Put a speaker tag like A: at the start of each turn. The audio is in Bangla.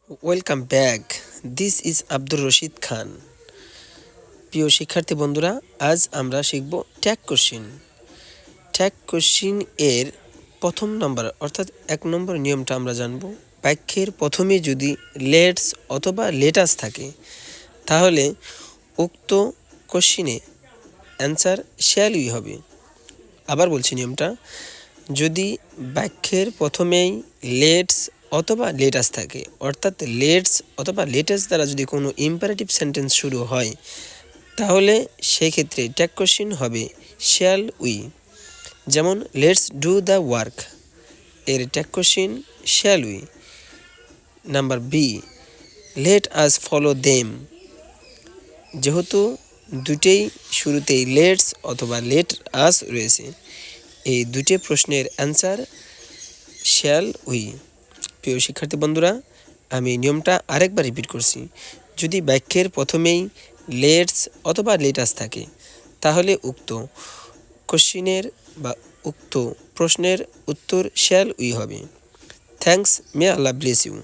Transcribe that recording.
A: Welcome back. This is Abdur Rashid Khan. প্রিয় শিক্ষার্থী বন্ধুরা, আজ আমরা শিখব ট্যাগ কোশ্চিন। ট্যাগ কোশ্চিন এর প্রথম নম্বর অর্থাৎ 1 নম্বর নিয়মটা আমরা জানব। বাক্যের প্রথমে যদি লেটস অথবা লেটাস থাকে তাহলে উক্ত কোশ্চিনে অ্যান্সার শ্যালই হবে। আবার বলছি নিয়মটা, যদি বাক্যের প্রথমেই লেটস অথবা লেটাস থাকে, অর্থাৎ লেটস অথবা লেটাস দ্বারা যদি কোনো ইম্পারেটিভ সেন্টেন্স শুরু হয় তাহলে সেক্ষেত্রে ট্যাগ কোশ্চিন হবে শ্যাল উই। যেমন লেটস ডু দ্য ওয়ার্ক, এর tag question shall we. Number B, let us follow them, যেহেতু দুটেই শুরুতেই লেটস অথবা লেট আস রয়েছে, এই দুটি প্রশ্নের অ্যান্সার শ্যাল উই। প্রিয় শিক্ষার্থী বন্ধুরা, আমি নিয়মটা আরেকবার রিপিট করছি। যদি বাক্যের প্রথমেই লেটস অথবা লেটাস থাকে তাহলে উক্ত কোশ্চিনের বা উক্ত প্রশ্নের উত্তর শ্যাল উই হবে। Thanks, may Allah bless you.